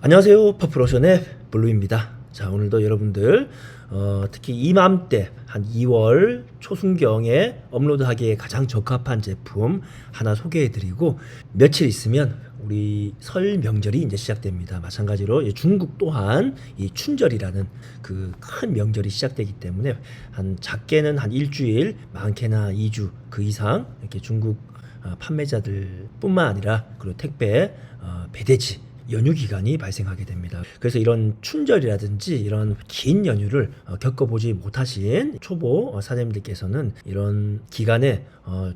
안녕하세요. 퍼플오션의 블루입니다. 자, 오늘도 여러분들 특히 이맘때 한 2월 초순경에 업로드하기에 가장 적합한 제품 하나 소개해드리고, 며칠 있으면 우리 설 명절이 이제 시작됩니다. 마찬가지로 중국 또한 이 춘절이라는 그 큰 명절이 시작되기 때문에 한 작게는 한 일주일, 많게는 2주 그 이상 이렇게 중국 판매자들 뿐만 아니라 그리고 택배 배대지 연휴 기간이 발생하게 됩니다. 그래서 이런 춘절이라든지 이런 긴 연휴를 겪어보지 못하신 초보 사장님들께서는 이런 기간에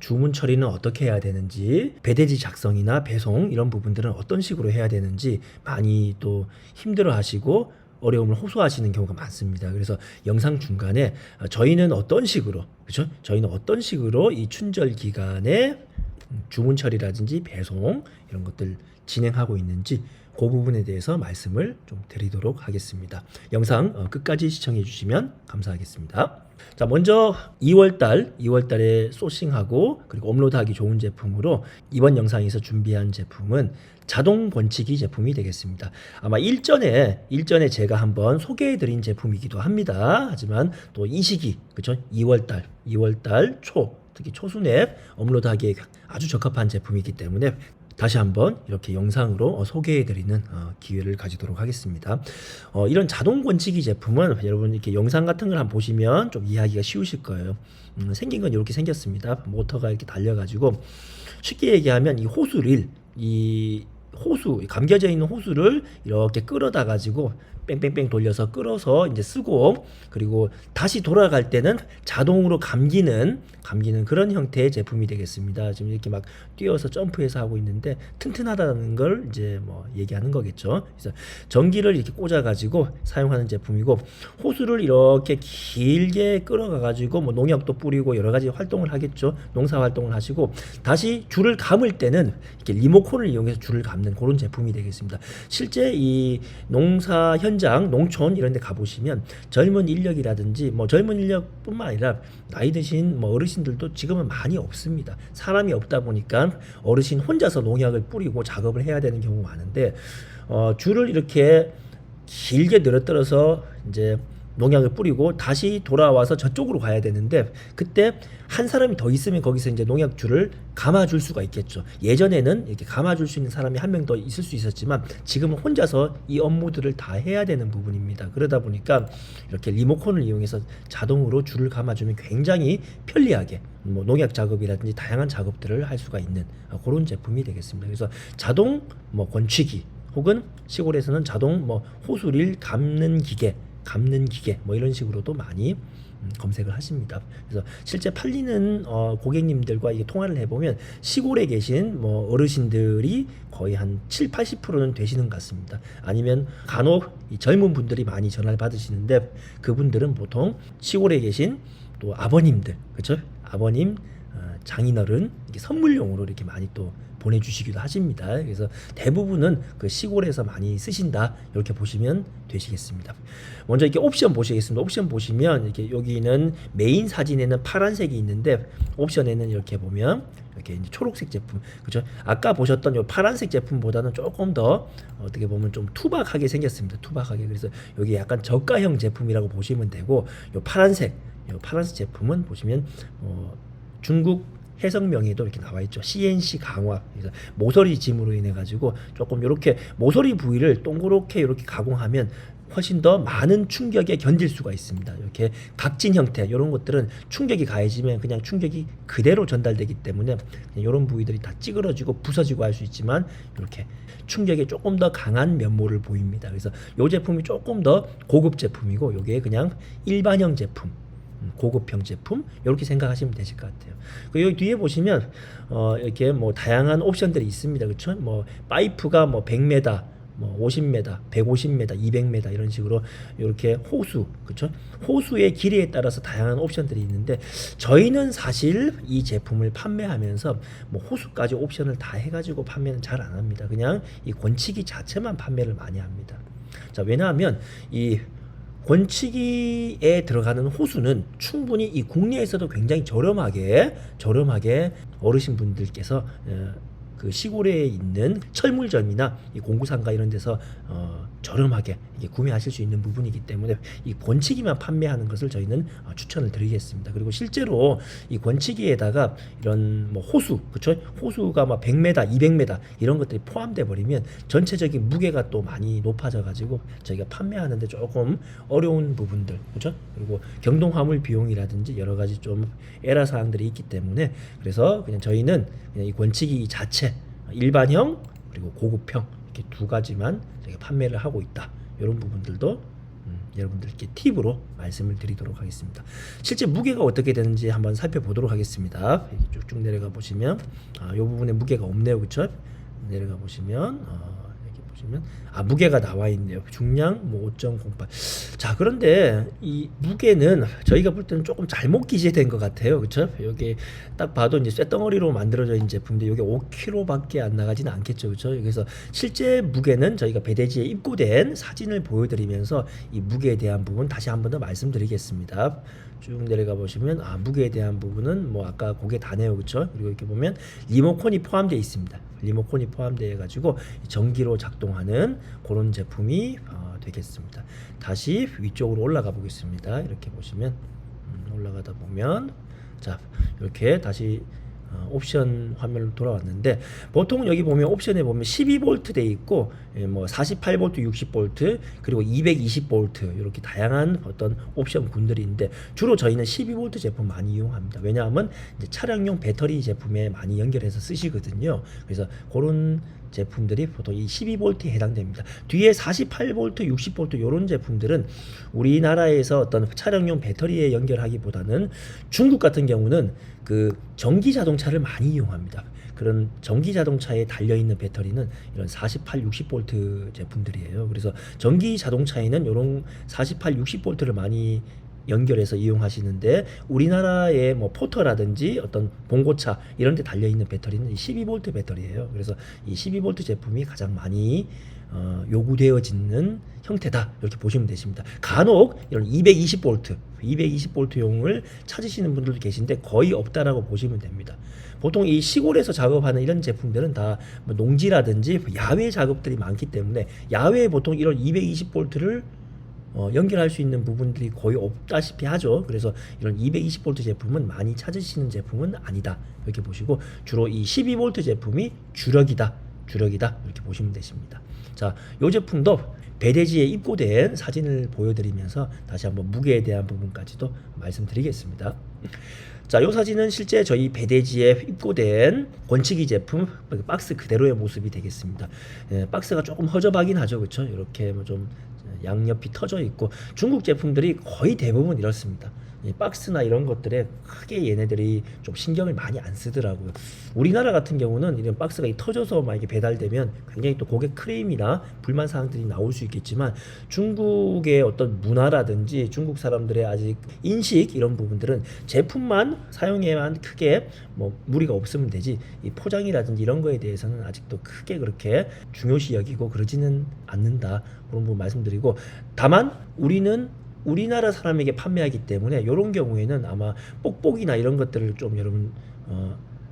주문 처리는 어떻게 해야 되는지, 배대지 작성이나 배송 이런 부분들은 어떤 식으로 해야 되는지 많이 또 힘들어 하시고 어려움을 호소하시는 경우가 많습니다. 그래서 영상 중간에 저희는 어떤 식으로, 그렇죠? 저희는 어떤 식으로 이 춘절 기간에 주문 처리라든지 배송 이런 것들 진행하고 있는지 그 부분에 대해서 말씀을 좀 드리도록 하겠습니다. 영상 끝까지 시청해 주시면 감사하겠습니다. 자, 먼저 2월달에 소싱하고 그리고 업로드하기 좋은 제품으로 이번 영상에서 준비한 제품은 자동 번치기 제품이 되겠습니다. 아마 일전에 제가 한번 소개해 드린 제품이기도 합니다. 하지만 또 이 시기, 그렇죠? 2월달 초, 특히 초순에 업로드하기에 아주 적합한 제품이기 때문에 다시 한번 이렇게 영상으로 소개해드리는 기회를 가지도록 하겠습니다. 이런 자동 번치기 제품은 여러분 이렇게 영상 같은 걸 한번 보시면 좀 이해하기가 쉬우실 거예요. 생긴 건 이렇게 생겼습니다. 모터가 이렇게 달려가지고, 쉽게 얘기하면 이 호수를, 이 호수, 감겨져 있는 호수를 이렇게 끌어다 가지고 뺑뺑뺑 돌려서 끌어서 이제 쓰고, 그리고 다시 돌아갈 때는 자동으로 감기는 그런 형태의 제품이 되겠습니다. 지금 이렇게 막 뛰어서 점프해서 하고 있는데 튼튼하다는 걸 이제 뭐 얘기하는 거겠죠. 그래서 전기를 이렇게 꽂아 가지고 사용하는 제품이고, 호수를 이렇게 길게 끌어가 가지고 뭐 농약도 뿌리고 여러 가지 활동을 하겠죠. 농사 활동을 하시고, 다시 줄을 감을 때는 이렇게 리모컨을 이용해서 줄을 감는 그런 제품이 되겠습니다. 실제 이 농사 현장, 농촌 이런 데 가보시면 젊은 인력이라든지 뭐 젊은 인력뿐만 아니라 나이 드신 뭐 어르신들도 지금은 많이 없습니다. 사람이 없다 보니까 어르신 혼자서 농약을 뿌리고 작업을 해야 되는 경우가 많은데, 줄을 이렇게 길게 늘어뜨려서 이제 농약을 뿌리고 다시 돌아와서 저쪽으로 가야 되는데, 그때 한 사람이 더 있으면 거기서 이제 농약줄을 감아줄 수가 있겠죠. 예전에는 이렇게 감아줄 수 있는 사람이 한 명 더 있을 수 있었지만 지금은 혼자서 이 업무들을 다 해야 되는 부분입니다. 그러다 보니까 이렇게 리모컨을 이용해서 자동으로 줄을 감아주면 굉장히 편리하게 뭐 농약 작업이라든지 다양한 작업들을 할 수가 있는 그런 제품이 되겠습니다. 그래서 자동 뭐 권치기, 혹은 시골에서는 자동 뭐 호수를 감는 기계 뭐 이런 식으로도 많이 검색을 하십니다. 그래서 실제 팔리는 고객님들과 이게 통화를 해보면 시골에 계신 뭐 어르신들이 거의 한 7-80%는 되시는 것 같습니다. 아니면 간혹 이 젊은 분들이 많이 전화를 받으시는데, 그분들은 보통 시골에 계신 또 아버님들, 그렇죠? 아버님, 장인어른 이렇게 선물용으로 이렇게 많이 또 보내주시기도 하십니다. 그래서 대부분은 그 시골에서 많이 쓰신다, 이렇게 보시면 되시겠습니다. 먼저 이렇게 옵션 보시겠습니다. 옵션 보시면 이렇게 여기는 메인 사진에는 파란색이 있는데, 옵션에는 이렇게 보면 이렇게 이제 초록색 제품, 그렇죠? 아까 보셨던 요 파란색 제품보다는 조금 더 어떻게 보면 좀 투박하게 생겼습니다. 투박하게. 그래서 여기 약간 저가형 제품이라고 보시면 되고, 요 파란색 제품은 보시면 중국 해성명에도 이렇게 나와 있죠. CNC 강화. 그래서 모서리 짐으로 인해 가지고 조금 이렇게 모서리 부위를 동그랗게 이렇게 가공하면 훨씬 더 많은 충격에 견딜 수가 있습니다. 이렇게 각진 형태 이런 것들은 충격이 가해지면 그냥 충격이 그대로 전달되기 때문에 이런 부위들이 다 찌그러지고 부서지고 할 수 있지만, 이렇게 충격에 조금 더 강한 면모를 보입니다. 그래서 이 제품이 조금 더 고급 제품이고, 이게 그냥 일반형 제품, 고급형 제품, 이렇게 생각하시면 되실 것 같아요. 여기 뒤에 보시면 이렇게 뭐 다양한 옵션들이 있습니다. 그렇죠? 뭐 파이프가 뭐 100m, 뭐 50m, 150m, 200m 이런 식으로 이렇게 호수, 그렇죠? 호수의 길이에 따라서 다양한 옵션들이 있는데, 저희는 사실 이 제품을 판매하면서 뭐 호수까지 옵션을 다 해가지고 판매는 잘 안 합니다. 그냥 이 권치기 자체만 판매를 많이 합니다. 자, 왜냐하면 이 권치기에 들어가는 호수는 충분히 이 국내에서도 굉장히 저렴하게 어르신분들께서 그 시골에 있는 철물점이나 이 공구상가 이런 데서 저렴하게 이게 구매하실 수 있는 부분이기 때문에 이 권치기만 판매하는 것을 저희는 추천을 드리겠습니다. 그리고 실제로 이 권치기에다가 이런 뭐 호수, 그렇죠? 호수가 막 100m, 200m 이런 것들이 포함돼 버리면 전체적인 무게가 또 많이 높아져 가지고 저희가 판매하는데 조금 어려운 부분들, 그렇죠? 그리고 경동 화물 비용이라든지 여러 가지 좀 애라 사항들이 있기 때문에 그래서 그냥 저희는 그냥 이 권치기 자체 일반형 그리고 고급형 이렇게 두 가지만 저희가 판매를 하고 있다. 이런 부분들도 여러분들께 팁으로 말씀을 드리도록 하겠습니다. 실제 무게가 어떻게 되는지 한번 살펴보도록 하겠습니다. 쭉쭉 내려가 보시면 이 부분에 무게가 없네요, 그렇죠? 내려가 보시면 이렇게 보시면 무게가 나와 있네요. 중량 뭐 5.08. 자, 그런데 이 무게는 저희가 볼 때는 조금 잘못 기재된 것 같아요, 그렇죠? 여기 딱 봐도 이제 쇳덩어리로 만들어져 있는 제품인데 이게 5kg밖에 안 나가지는 않겠죠, 그렇죠? 그래서 실제 무게는 저희가 배대지에 입고된 사진을 보여드리면서 이 무게에 대한 부분 다시 한 번 더 말씀드리겠습니다. 쭉 내려가 보시면 무게에 대한 부분은 뭐 아까 고개 다네요, 그렇죠? 그리고 이렇게 보면 리모컨이 포함되어 있습니다. 리모컨이 포함되어 가지고 전기로 작동하는 그런 제품이 되겠습니다. 다시 위쪽으로 올라가 보겠습니다. 이렇게 보시면 올라가다 보면 자, 이렇게 다시 옵션 화면으로 돌아왔는데 보통 여기 보면 옵션에 보면 12V 돼 있고 뭐 48V, 60V 그리고 220V 이렇게 다양한 어떤 옵션 군들이 있는데 주로 저희는 12V 제품 많이 이용합니다. 왜냐하면 이제 차량용 배터리 제품에 많이 연결해서 쓰시거든요. 그래서 그런 제품들이 보통 이 12V에 해당됩니다. 뒤에 48V, 60V 이런 제품들은 우리나라에서 어떤 차량용 배터리에 연결하기보다는 중국 같은 경우는 그 전기 자동차를 많이 이용합니다. 그런 전기 자동차에 달려 있는 배터리는 이런 48, 60V 제품들이에요. 그래서 전기 자동차에는 이런 48, 60V를 많이 연결해서 이용하시는데 우리나라의 뭐 포터라든지 어떤 봉고차 이런 데 달려 있는 배터리는 이 12V 배터리예요. 그래서 이 12V 제품이 가장 많이 요구되어지는 형태다 이렇게 보시면 되십니다. 간혹 이런 220V, 220V용을 찾으시는 분들도 계신데 거의 없다라고 보시면 됩니다. 보통 이 시골에서 작업하는 이런 제품들은 다 뭐 농지라든지 야외 작업들이 많기 때문에 야외에 보통 이런 220V를 연결할 수 있는 부분들이 거의 없다시피 하죠. 그래서 이런 220V 제품은 많이 찾으시는 제품은 아니다 이렇게 보시고 주로 이 12V 제품이 주력이다 이렇게 보시면 되십니다. 자, 이 제품도 배대지에 입고된 사진을 보여드리면서 다시 한번 무게에 대한 부분까지도 말씀드리겠습니다. 자, 이 사진은 실제 저희 배대지에 입고된 권치기 제품 박스 그대로의 모습이 되겠습니다. 박스가 조금 허접하긴 하죠, 그렇죠? 이렇게 좀 양옆이 터져 있고 중국 제품들이 거의 대부분 이렇습니다. 이 박스나 이런 것들에 크게 얘네들이 좀 신경을 많이 안 쓰더라고요. 우리나라 같은 경우는 이런 박스가 터져서 만약에 배달되면 굉장히 또 고객 크레임이나 불만 사항들이 나올 수 있겠지만 중국의 어떤 문화라든지 중국 사람들의 아직 인식 이런 부분들은 제품만 사용해만 크게 뭐 무리가 없으면 되지 이 포장이라든지 이런 거에 대해서는 아직도 크게 그렇게 중요시 여기고 그러지는 않는다 그런 부분 말씀드리고 다만 우리나라 사람에게 판매하기 때문에 이런 경우에는 아마 뽁뽁이나 이런 것들을 좀 여러분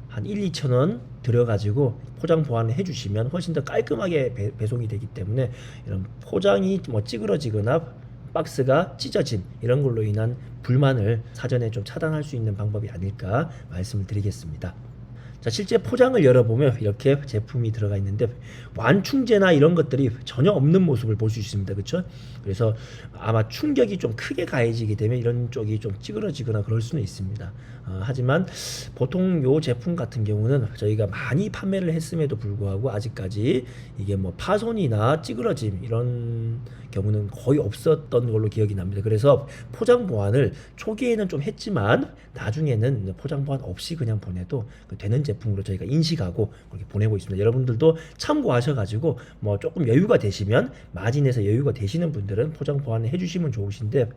한 1, 2천 원 들여가지고 포장 보완을 해주시면 훨씬 더 깔끔하게 배송이 되기 때문에 이런 포장이 뭐 찌그러지거나 박스가 찢어짐 이런 걸로 인한 불만을 사전에 좀 차단할 수 있는 방법이 아닐까 말씀을 드리겠습니다. 자, 실제 포장을 열어보면 이렇게 제품이 들어가 있는데 완충제나 이런 것들이 전혀 없는 모습을 볼 수 있습니다. 그렇죠? 그래서 아마 충격이 좀 크게 가해지게 되면 이런 쪽이 좀 찌그러지거나 그럴 수는 있습니다. 하지만 보통 요 제품 같은 경우는 저희가 많이 판매를 했음에도 불구하고 아직까지 이게 뭐 파손이나 찌그러짐 이런 경우는 거의 없었던 걸로 기억이 납니다. 그래서 포장 보완을 초기에는 좀 했지만 나중에는 포장 보완 없이 그냥 보내도 되는 제품으로 저희가 인식하고 그렇게 보내고 있습니다. 여러분들도 참고하셔가지고 뭐 조금 여유가 되시면 마진에서 여유가 되시는 분들은 포장 보완을 해주시면 좋으신데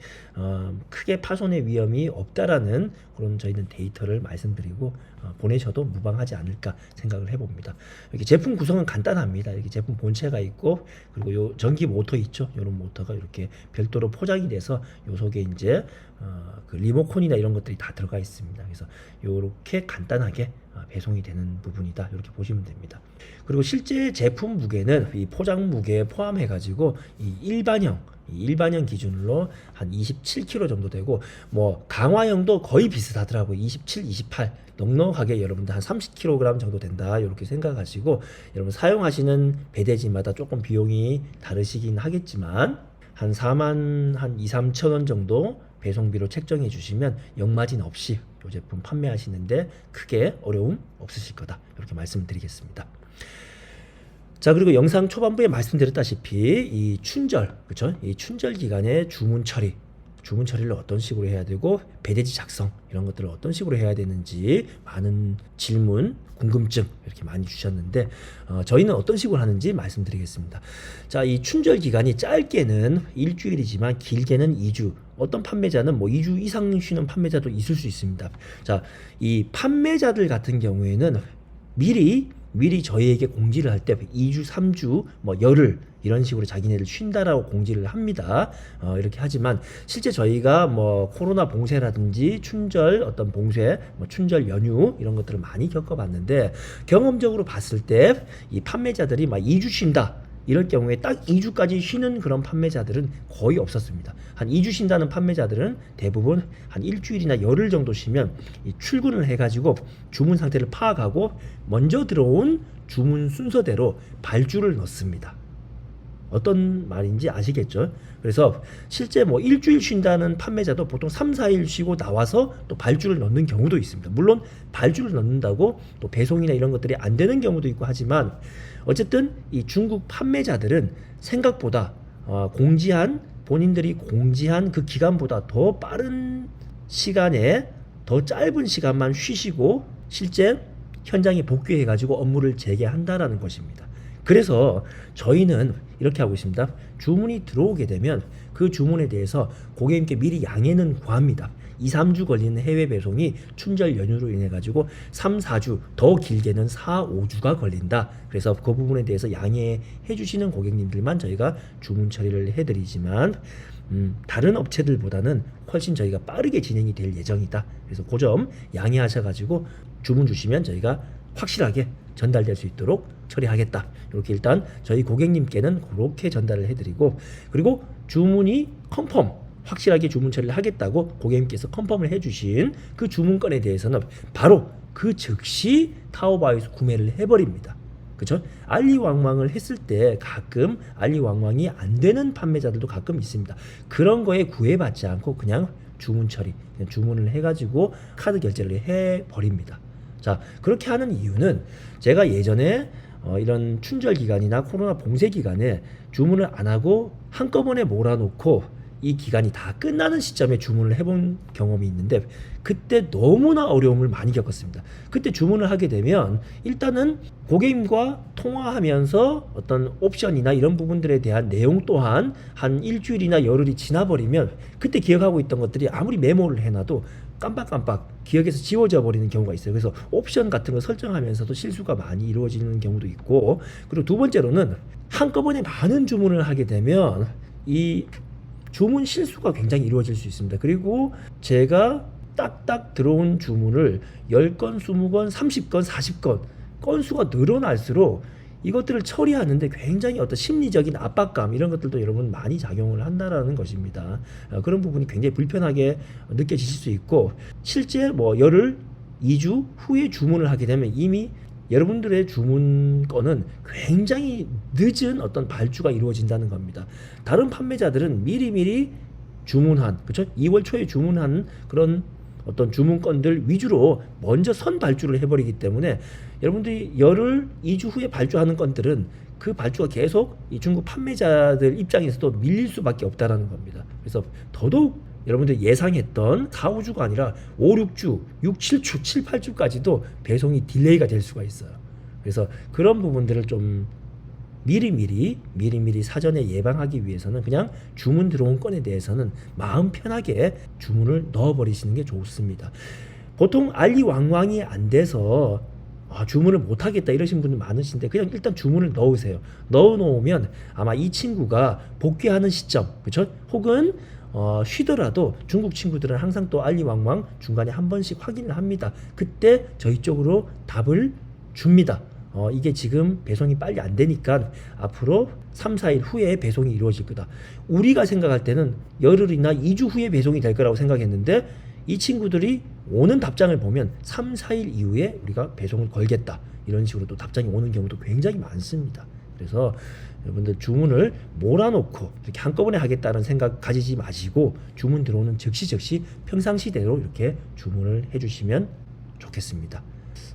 크게 파손의 위험이 없다라는 그런 저희는 데이터를 말씀드리고 보내셔도 무방하지 않을까 생각을 해봅니다. 이렇게 제품 구성은 간단합니다. 이렇게 제품 본체가 있고 그리고 요 전기 모터 있죠. 요 이런 모터가 이렇게 별도로 포장이 돼서 요 속에 이제 그 리모컨이나 이런 것들이 다 들어가 있습니다. 그래서 이렇게 간단하게 배송이 되는 부분이다, 이렇게 보시면 됩니다. 그리고 실제 제품 무게는 이 포장 무게에 포함해 가지고 이 일반형 기준으로 한 27kg 정도 되고, 뭐 강화형도 거의 비슷하더라고요. 27, 28 넉넉하게 여러분들 한 30kg 정도 된다, 이렇게 생각하시고, 여러분 사용하시는 배대지마다 조금 비용이 다르시긴 하겠지만 한 4만 한 2, 3천 원 정도 배송비로 책정해 주시면 역마진 없이 이 제품 판매하시는데 크게 어려움 없으실 거다, 이렇게 말씀드리겠습니다. 자, 그리고 영상 초반부에 말씀드렸다시피 이 춘절, 그렇죠? 이 춘절 기간에 주문 처리를 어떤 식으로 해야 되고, 배대지 작성 이런 것들을 어떤 식으로 해야 되는지 많은 질문, 궁금증 이렇게 많이 주셨는데 저희는 어떤 식으로 하는지 말씀드리겠습니다. 자, 이 춘절 기간이 짧게는 일주일이지만 길게는 2주, 어떤 판매자는 뭐 2주 이상 쉬는 판매자도 있을 수 있습니다. 자, 이 판매자들 같은 경우에는 미리 저희에게 공지를 할 때 2주, 3주, 뭐 열흘 이런 식으로 자기네들 쉰다라고 공지를 합니다. 이렇게 하지만 실제 저희가 뭐 코로나 봉쇄라든지 춘절 어떤 봉쇄, 뭐 춘절 연휴 이런 것들을 많이 겪어봤는데, 경험적으로 봤을 때 이 판매자들이 막 2주 쉰다 이럴 경우에 딱 2주까지 쉬는 그런 판매자들은 거의 없었습니다. 한 2주 쉰다는 판매자들은 대부분 한 일주일이나 열흘 정도 쉬면 이 출근을 해가지고 주문 상태를 파악하고 먼저 들어온 주문 순서대로 발주를 넣습니다. 어떤 말인지 아시겠죠? 그래서 실제 뭐 일주일 쉰다는 판매자도 보통 3, 4일 쉬고 나와서 또 발주를 넣는 경우도 있습니다. 물론 발주를 넣는다고 또 배송이나 이런 것들이 안 되는 경우도 있고 하지만, 어쨌든 이 중국 판매자들은 생각보다 본인들이 공지한 그 기간보다 더 빠른 시간에 더 짧은 시간만 쉬시고 실제 현장에 복귀해 가지고 업무를 재개한다라는 것입니다. 그래서 저희는 이렇게 하고 있습니다. 주문이 들어오게 되면 그 주문에 대해서 고객님께 미리 양해는 구합니다. 2, 3주 걸리는 해외 배송이 춘절 연휴로 인해 가지고 3, 4주, 더 길게는 4, 5주가 걸린다. 그래서 그 부분에 대해서 양해해 주시는 고객님들만 저희가 주문 처리를 해드리지만 다른 업체들보다는 훨씬 저희가 빠르게 진행이 될 예정이다. 그래서 그 점 양해하셔가지고 주문 주시면 저희가 확실하게 전달될 수 있도록 처리하겠다. 이렇게 일단 저희 고객님께는 그렇게 전달을 해드리고, 그리고 주문이 확실하게 주문 처리를 하겠다고 고객님께서 컨펌을 해주신 그 주문건에 대해서는 바로 그 즉시 타오바오에서 구매를 해버립니다. 그렇죠? 알리왕왕을 했을 때 가끔 알리왕왕이 안 되는 판매자들도 가끔 있습니다. 그런 거에 구애받지 않고 그냥 주문 처리, 그냥 주문을 해가지고 카드 결제를 해버립니다. 자, 그렇게 하는 이유는 제가 예전에 이런 춘절 기간이나 코로나 봉쇄 기간에 주문을 안 하고 한꺼번에 몰아놓고 이 기간이 다 끝나는 시점에 주문을 해본 경험이 있는데, 그때 너무나 어려움을 많이 겪었습니다. 그때 주문을 하게 되면 일단은 고객님과 통화하면서 어떤 옵션이나 이런 부분들에 대한 내용 또한 한 일주일이나 열흘이 지나버리면 그때 기억하고 있던 것들이 아무리 메모를 해놔도 깜빡깜빡 기억에서 지워져 버리는 경우가 있어요. 그래서 옵션 같은 거 설정하면서도 실수가 많이 이루어지는 경우도 있고, 그리고 두 번째로는 한꺼번에 많은 주문을 하게 되면 이 주문 실수가 굉장히 이루어질 수 있습니다. 그리고 제가 딱딱 들어온 주문을 10건, 20건, 30건, 40건 건수가 늘어날수록 이것들을 처리하는데 굉장히 어떤 심리적인 압박감 이런 것들도 여러분 많이 작용을 한다라는 것입니다. 그런 부분이 굉장히 불편하게 느껴지실 수 있고, 실제 뭐 열흘, 2주 후에 주문을 하게 되면 이미 여러분들의 주문건은 굉장히 늦은 어떤 발주가 이루어진다는 겁니다. 다른 판매자들은 미리미리 주문한, 그렇죠? 2월 초에 주문한 그런 어떤 주문건들 위주로 먼저 선 발주를 해버리기 때문에 여러분들이 열흘, 2주 후에 발주하는 건들은 그 발주가 계속 이 중국 판매자들 입장에서도 밀릴 수밖에 없다라는 겁니다. 그래서 더더욱 여러분들 예상했던 4, 5주가 아니라 5, 6주, 6, 7주, 7, 8주까지도 배송이 딜레이가 될 수가 있어요. 그래서 그런 부분들을 좀 미리미리 사전에 예방하기 위해서는 그냥 주문 들어온 건에 대해서는 마음 편하게 주문을 넣어버리시는 게 좋습니다. 보통 알리왕왕이 안 돼서 주문을 못 하겠다 이러신 분들 많으신데 그냥 일단 주문을 넣으세요. 넣어 놓으면 아마 이 친구가 복귀하는 시점, 그렇죠? 혹은 쉬더라도 중국 친구들은 항상 또 알리왕왕 중간에 한 번씩 확인을 합니다. 그때 저희 쪽으로 답을 줍니다. 이게 지금 배송이 빨리 안 되니까 앞으로 3, 4일 후에 배송이 이루어질 거다. 우리가 생각할 때는 열흘이나 2주 후에 배송이 될 거라고 생각했는데 이 친구들이 오는 답장을 보면 3, 4일 이후에 우리가 배송을 걸겠다. 이런 식으로 또 답장이 오는 경우도 굉장히 많습니다. 그래서 여러분들 주문을 몰아놓고 이렇게 한꺼번에 하겠다는 생각 가지지 마시고 주문 들어오는 즉시 평상시대로 이렇게 주문을 해주시면 좋겠습니다.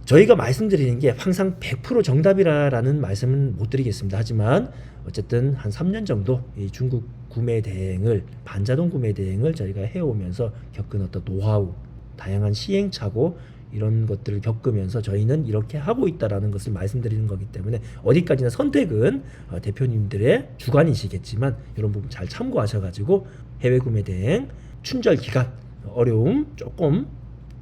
저희가 말씀드리는 게 항상 100% 정답이라는 말씀은 못 드리겠습니다. 하지만 어쨌든 한 3년 정도 이 중국 구매 대행을 반자동 구매 대행을 저희가 해오면서 겪은 어떤 노하우, 다양한 시행착오 이런 것들을 겪으면서 저희는 이렇게 하고 있다라는 것을 말씀드리는 거기 때문에 어디까지나 선택은 대표님들의 주관이시겠지만 이런 부분 잘 참고하셔가지고 해외 구매 대행 춘절 기간 어려움 조금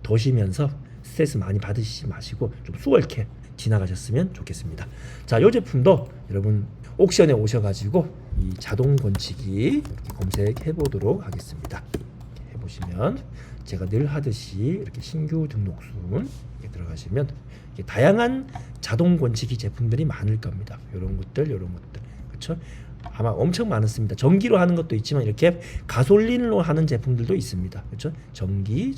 도시면서 스트레스 많이 받으시지 마시고 좀 수월케 지나가셨으면 좋겠습니다. 자, 이 제품도 여러분 옥션에 오셔가지고 이 자동 권치기 이렇게 검색해 보도록 하겠습니다. 이렇게 해보시면 제가 늘 하듯이 이렇게 신규 등록순 이렇게 들어가시면 이렇게 다양한 자동 권치기 제품들이 많을 겁니다. 이런 것들, 그렇죠? 아마 엄청 많습니다. 전기로 하는 것도 있지만 이렇게 가솔린으로 하는 제품들도 있습니다. 그렇죠? 전기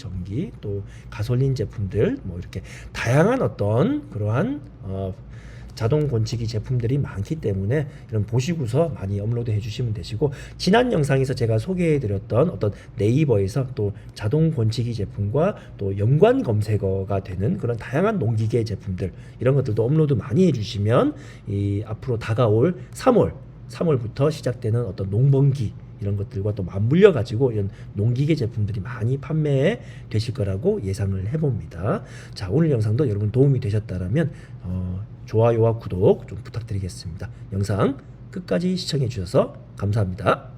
또 가솔린 제품들 뭐 이렇게 다양한 어떤 그러한 자동 권치기 제품들이 많기 때문에 이런 보시고서 많이 업로드 해주시면 되시고 지난 영상에서 제가 소개해드렸던 어떤 네이버에서 또 자동 권치기 제품과 또 연관 검색어가 되는 그런 다양한 농기계 제품들 이런 것들도 업로드 많이 해주시면 이 앞으로 다가올 3월부터 시작되는 어떤 농번기 이런 것들과 또 맞물려 가지고 이런 농기계 제품들이 많이 판매 되실 거라고 예상을 해봅니다. 자, 오늘 영상도 여러분 도움이 되셨다면 좋아요와 구독 좀 부탁드리겠습니다. 영상 끝까지 시청해 주셔서 감사합니다.